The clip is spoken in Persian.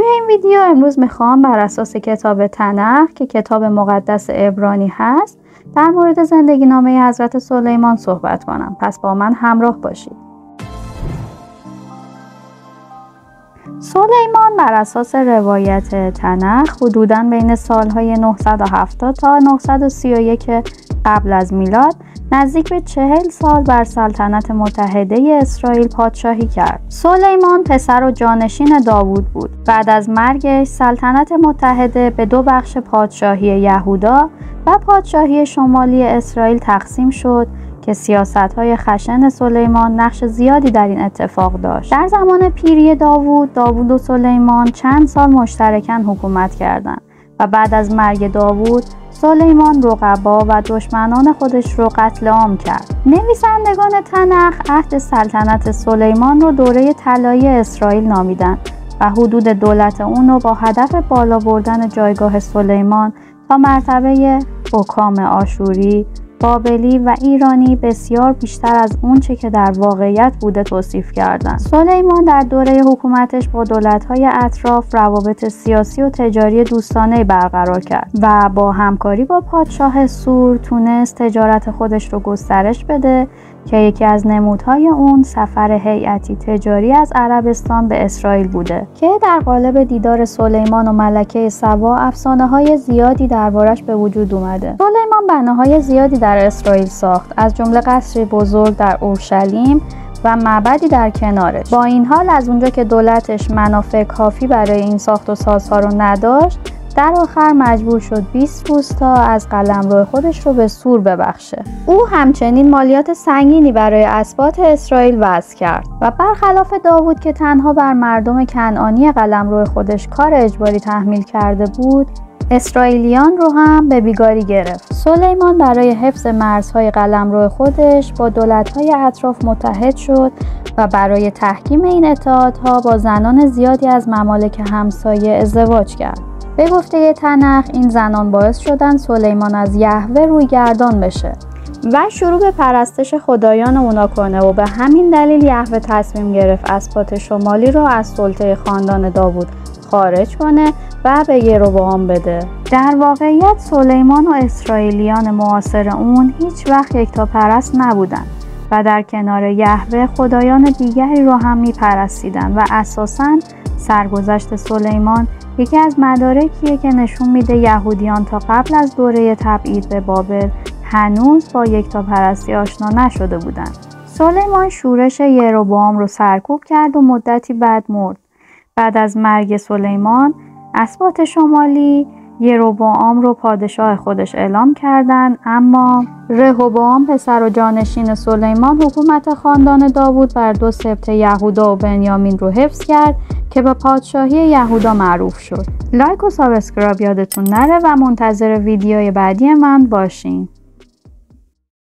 توی این ویدیو امروز میخوام بر اساس کتاب تنخ که کتاب مقدس عبرانی هست در مورد زندگی نامه حضرت سلیمان صحبت کنم. پس با من همراه باشید. سلیمان بر اساس روایت تنخ حدوداً بین سالهای 970 تا 931 قبل از میلاد نزدیک به 40 سال بر سلطنت متحده اسرائیل پادشاهی کرد. سلیمان پسر و جانشین داوود بود. بعد از مرگش سلطنت متحده به دو بخش پادشاهی یهودا و پادشاهی شمالی اسرائیل تقسیم شد که سیاست‌های خشن سلیمان نقش زیادی در این اتفاق داشت. در زمان پیری داوود و سلیمان چند سال مشترکاً حکومت کردند و بعد از مرگ داوود سلیمان رقبا و دشمنان خودش رو قتل عام کرد. نویسندگان تنخ عهد سلطنت سلیمان رو دوره طلایی اسرائیل نامیدن و حدود دولت اون رو با هدف بالا بردن جایگاه سلیمان تا مرتبه حکام آشوری، بابلی و ایرانی بسیار بیشتر از اونچه که در واقعیت بوده توصیف کردند. سلیمان در دوره حکومتش با دولت‌های اطراف روابط سیاسی و تجاری دوستانه برقرار کرد و با همکاری با پادشاه سور تونست تجارت خودش رو گسترش بده که یکی از نمودهای اون سفر هیئتی تجاری از عربستان به اسرائیل بوده که در قالب دیدار سلیمان و ملکه سبا افسانه‌های زیادی دربارش به وجود اومده. سلیمان بناهای زیادی در اسرائیل ساخت، از جمله قصری بزرگ در اورشلیم و معبدی در کنارش. با این حال از اونجا که دولتش منافع کافی برای این ساخت و سازها رو نداشت، در آخر مجبور شد 20 روستا از قلمرو خودش رو به سور ببخشه. او همچنین مالیات سنگینی برای اسباط اسرائیل وضع کرد و برخلاف داوود که تنها بر مردم کنعانی قلمرو خودش کار اجباری تحمیل کرده بود، اسرائیلیان رو هم به بیگاری گرفت. سلیمان برای حفظ مرزهای قلمرو خودش با دولت‌های اطراف متحد شد و برای تحکیم این اتحادها با زنان زیادی از ممالک همسایه ازدواج کرد. به گفته تنخ این زنان باعث شدن سلیمان از یهوه روی گردان بشه و شروع به پرستش خدایان اونا کنه و به همین دلیل یهوه تصمیم گرفت اسباط شمالی رو از سلطه خاندان داوود خارج کنه و به یروبعام بده. در واقعیت سلیمان و اسرائیلیان معاصر اون هیچ وقت یکتاپرست نبودن و در کنار یهوه خدایان دیگری رو هم میپرستیدن و اساساً سرگذشت سلیمان یکی از مدارکیه که نشون میده یهودیان تا قبل از دوره تبعید به بابل هنوز با یکتاپرستی آشنا نشده بودند. سلیمان شورش یروبعام رو سرکوب کرد و مدتی بعد مرد. بعد از مرگ سلیمان اسباط شمالی یروبعام رو پادشاه خودش اعلام کردند، اما رهوبعام پسر و جانشین سلیمان حکومت خاندان داوود بر 2 سبط یهودا و بنیامین رو حفظ کرد که به پادشاهی یهودا معروف شد. لایک و سابسکرایب یادتون نره و منتظر ویدیوی بعدی من باشین.